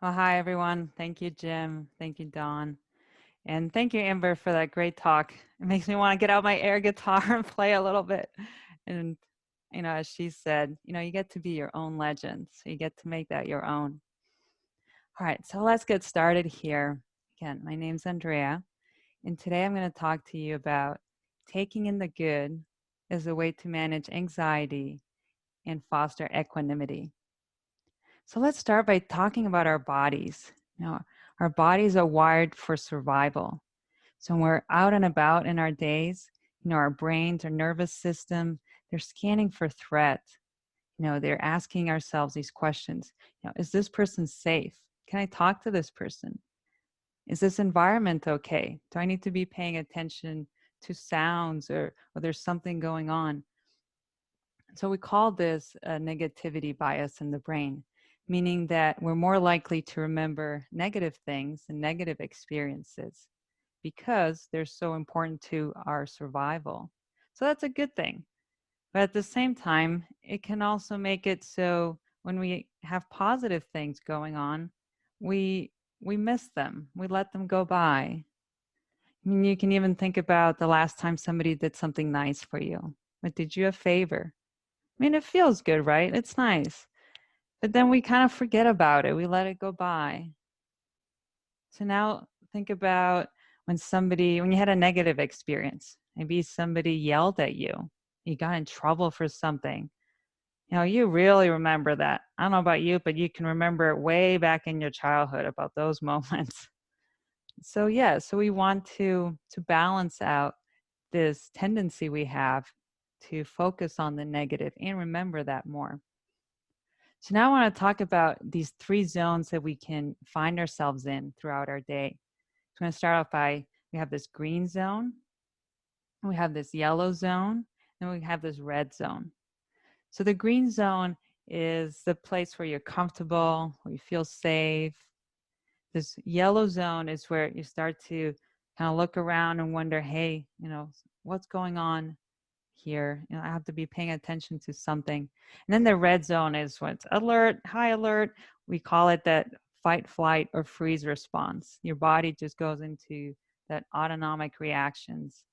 Well, hi, everyone. Thank you, Jim. Thank you, Dawn. And thank you, Amber, for that great talk. It makes me want to get out my air guitar and play a little bit. And, as she said, you get to be your own legend. So you get to make that your own. All right, so let's get started here. Again, my name's Andrea. And today I'm going to talk to you about taking in the good as a way to manage anxiety and foster equanimity. So let's start by talking about our bodies. Our bodies are wired for survival. So when we're out and about in our days, our brains, our nervous system, they're scanning for threat. They're asking ourselves these questions. Is this person safe? Can I talk to this person? Is this environment okay? Do I need to be paying attention to sounds or there's something going on? So we call this a negativity bias in the brain, meaning that we're more likely to remember negative things and negative experiences because they're so important to our survival. So that's a good thing. But at the same time, it can also make it so when we have positive things going on, we miss them. We let them go by. I mean, you can even think about the last time somebody did something nice for you. But did you a favor? I mean, it feels good, right? It's nice. But then we kind of forget about it. We let it go by. So now think about when you had a negative experience. Maybe somebody yelled at you. You got in trouble for something. You really remember that. I don't know about you, but you can remember it way back in your childhood about those moments. So so we want to balance out this tendency we have to focus on the negative and remember that more. So now I want to talk about these three zones that we can find ourselves in throughout our day. So I'm going to start off by, we have this green zone, we have this yellow zone, and we have this red zone. So the green zone is the place where you're comfortable, where you feel safe. This yellow zone is where you start to kind of look around and wonder, hey, what's going on here? I have to be paying attention to something. And then the red zone is when it's alert, high alert. We call it that fight, flight, or freeze response. Your body just goes into that autonomic reactions.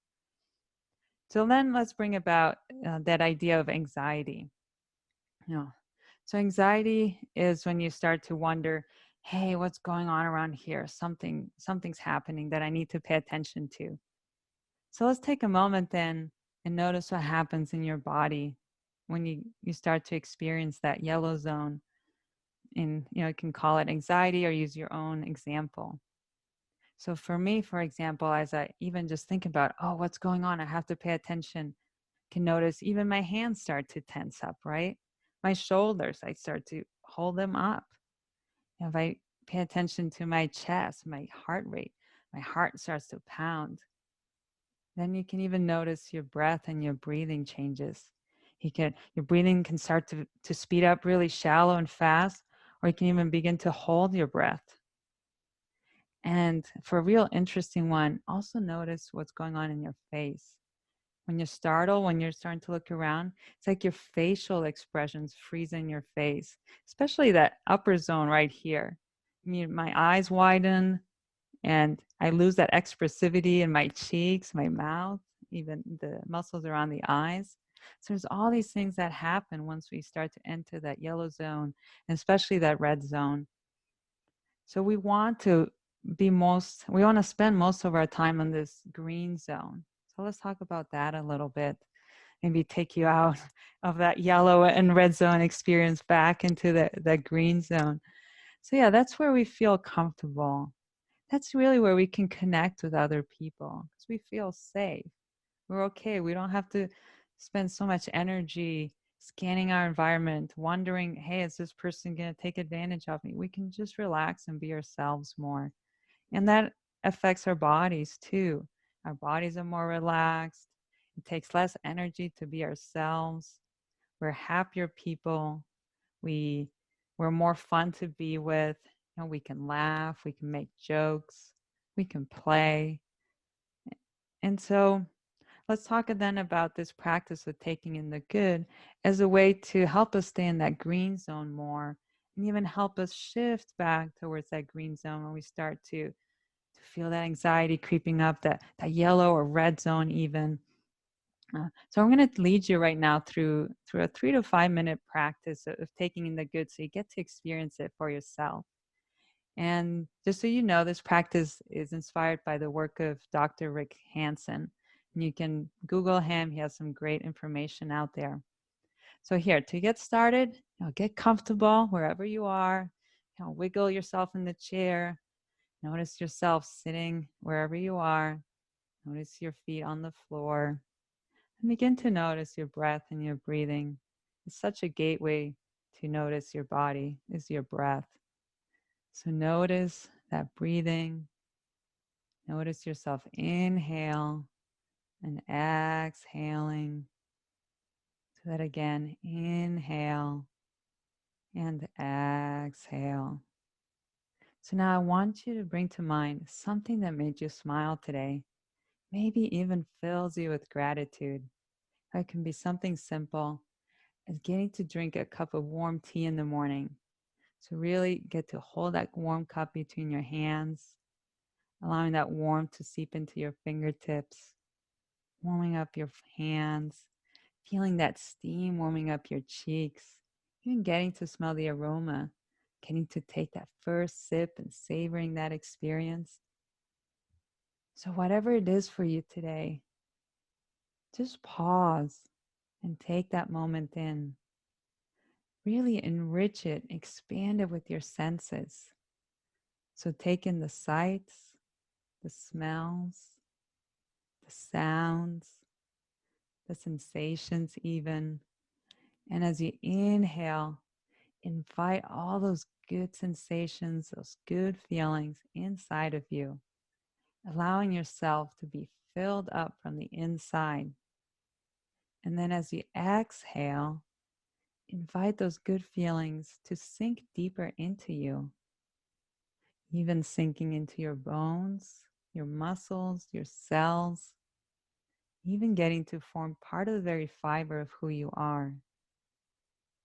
So then let's bring about that idea of anxiety. So anxiety is when you start to wonder, hey, what's going on around here? Something's happening that I need to pay attention to. So let's take a moment then and notice what happens in your body when you start to experience that yellow zone. And you can call it anxiety or use your own example. So for me, for example, as I even just think about, oh, what's going on? I have to pay attention. I can notice even my hands start to tense up, right? My shoulders, I start to hold them up. If I pay attention to my chest, my heart rate, my heart starts to pound. Then you can even notice your breath and your breathing changes. Your breathing can start to speed up really shallow and fast, or you can even begin to hold your breath. And for a real interesting one, also notice what's going on in your face. When you're startled, when you're starting to look around, it's like your facial expressions freeze in your face, especially that upper zone right here. I mean, my eyes widen and I lose that expressivity in my cheeks, my mouth, even the muscles around the eyes. So there's all these things that happen once we start to enter that yellow zone, and especially that red zone. So we want to spend most of our time in this green zone. So let's talk about that a little bit. Maybe take you out of that yellow and red zone experience back into that green zone. So that's where we feel comfortable. That's really where we can connect with other people because we feel safe. We're okay. We don't have to spend so much energy scanning our environment, wondering, hey, is this person going to take advantage of me? We can just relax and be ourselves more. And that affects our bodies too. Our bodies are more relaxed. It takes less energy to be ourselves. We're happier people. We're more fun to be with. We can laugh, we can make jokes, we can play. And so let's talk then about this practice of taking in the good as a way to help us stay in that green zone more and even help us shift back towards that green zone when we start to feel that anxiety creeping up, that yellow or red zone even. So I'm going to lead you right now through a 3 to 5 minute practice of taking in the good, so you get to experience it for yourself. And just so you know, this practice is inspired by the work of Dr. Rick Hansen. And you can Google him. He has some great information out there. So here, to get started, get comfortable wherever you are. Wiggle yourself in the chair. Notice yourself sitting wherever you are. Notice your feet on the floor. And begin to notice your breath and your breathing. It's such a gateway to notice your body, is your breath. So notice that breathing. Notice yourself inhale and exhaling. So that again, inhale and exhale. So now I want you to bring to mind something that made you smile today, maybe even fills you with gratitude. It can be something simple as getting to drink a cup of warm tea in the morning. So really get to hold that warm cup between your hands, allowing that warmth to seep into your fingertips, warming up your hands, feeling that steam warming up your cheeks, even getting to smell the aroma, getting to take that first sip and savoring that experience. So whatever it is for you today, just pause and take that moment in. Really enrich it, expand it with your senses. So take in the sights, the smells, the sounds, the sensations even. And as you inhale, invite all those good sensations, those good feelings inside of you, allowing yourself to be filled up from the inside. And then as you exhale, invite those good feelings to sink deeper into you, even sinking into your bones, your muscles, your cells, even getting to form part of the very fiber of who you are.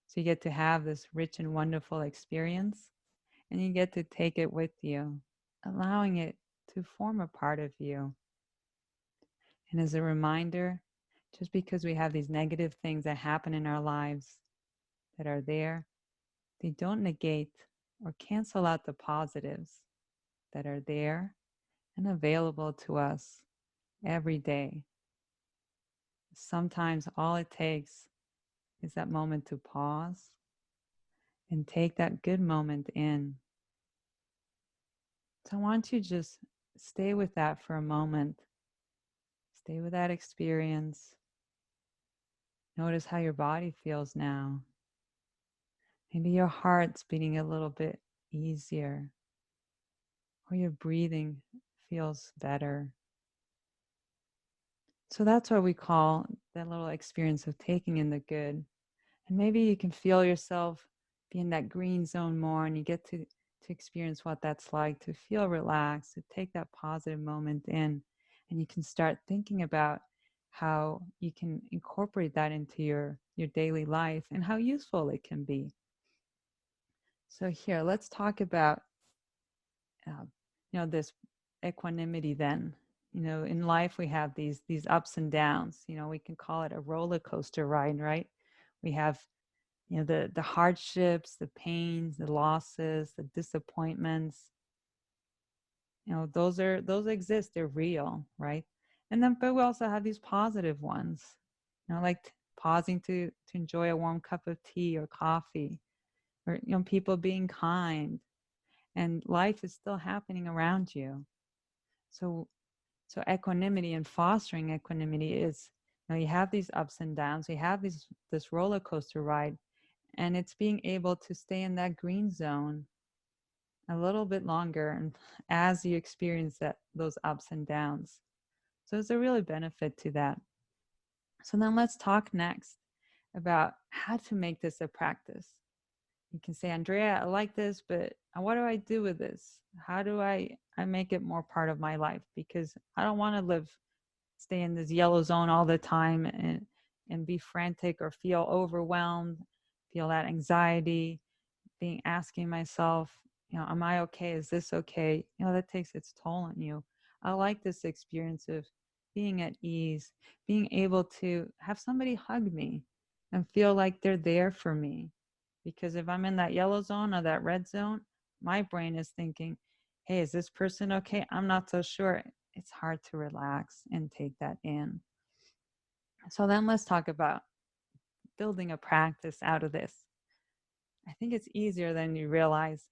So you get to have this rich and wonderful experience, and you get to take it with you, allowing it to form a part of you. And as a reminder, just because we have these negative things that happen in our lives that are there, they don't negate or cancel out the positives that are there and available to us every day. Sometimes all it takes is that moment to pause and take that good moment in. So I want you to just stay with that for a moment. Stay with that experience. Notice how your body feels now. Maybe your heart's beating a little bit easier, or your breathing feels better. So that's what we call that little experience of taking in the good. And maybe you can feel yourself be in that green zone more, and you get to experience what that's like, to feel relaxed, to take that positive moment in. And you can start thinking about how you can incorporate that into your daily life and how useful it can be. So here, let's talk about this equanimity then. In life we have these ups and downs. We can call it a roller coaster ride, right? We have the hardships, the pains, the losses, the disappointments. Those exist, they're real, right? And then but we also have these positive ones, like pausing to enjoy a warm cup of tea or coffee, or people being kind, and life is still happening around you. So equanimity and fostering equanimity is, you have these ups and downs, you have this roller coaster ride, and it's being able to stay in that green zone a little bit longer and as you experience those ups and downs. So there's a really benefit to that. So then let's talk next about how to make this a practice. You can say, Andrea, I like this, but what do I do with this? How do I make it more part of my life? Because I don't want to stay in this yellow zone all the time and be frantic or feel overwhelmed, feel that anxiety, being asking myself, am I okay? Is this okay? That takes its toll on you. I like this experience of being at ease, being able to have somebody hug me and feel like they're there for me. Because if I'm in that yellow zone or that red zone, my brain is thinking, hey, is this person okay? I'm not so sure. It's hard to relax and take that in. So then let's talk about building a practice out of this. I think it's easier than you realize.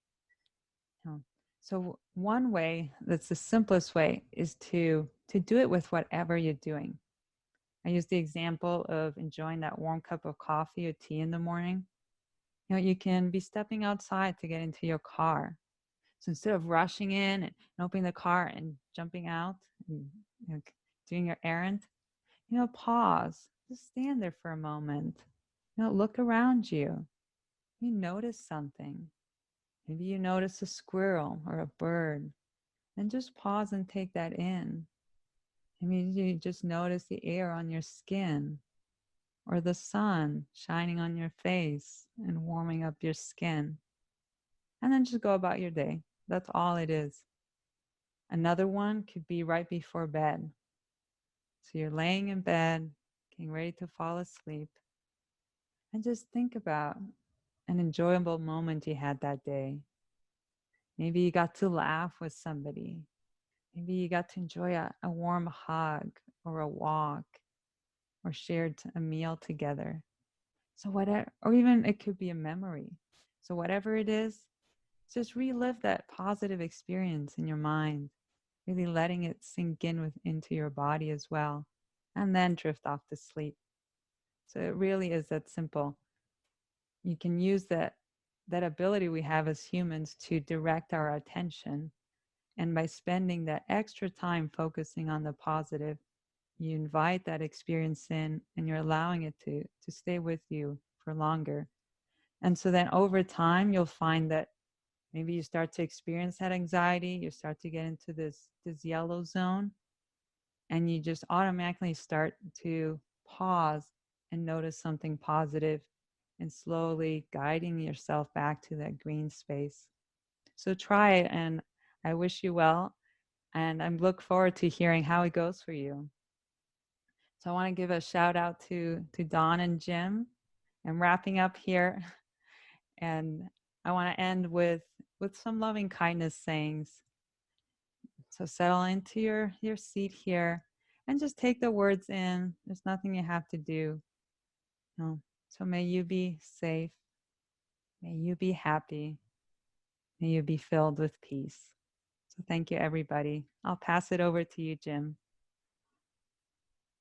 So one way that's the simplest way is to do it with whatever you're doing. I use the example of enjoying that warm cup of coffee or tea in the morning. You can be stepping outside to get into your car. So instead of rushing in and opening the car and jumping out and doing your errand, pause. Just stand there for a moment. Look around you. You notice something. Maybe you notice a squirrel or a bird, and just pause and take that in. Maybe you just notice the air on your skin or the sun shining on your face and warming up your skin. And then just go about your day. That's all it is. Another one could be right before bed. So you're laying in bed, getting ready to fall asleep, and just think about an enjoyable moment you had that day. Maybe you got to laugh with somebody. Maybe you got to enjoy a warm hug or a walk or shared a meal together. So whatever, or even it could be a memory. So whatever it is, just relive that positive experience in your mind, really letting it sink into your body as well, and then drift off to sleep. So it really is that simple. You can use that ability we have as humans to direct our attention. And by spending that extra time focusing on the positive, you invite that experience in and you're allowing it to stay with you for longer. And so then over time, you'll find that maybe you start to experience that anxiety, you start to get into this yellow zone, and you just automatically start to pause and notice something positive and slowly guiding yourself back to that green space. So try it, and I wish you well. And I look forward to hearing how it goes for you. So I want to give a shout out to Dawn and Jim. I'm wrapping up here, and I want to end with some loving kindness sayings. So settle into your seat here and just take the words in. There's nothing you have to do. No. So may you be safe. May you be happy. May you be filled with peace. So thank you, everybody. I'll pass it over to you, Jim.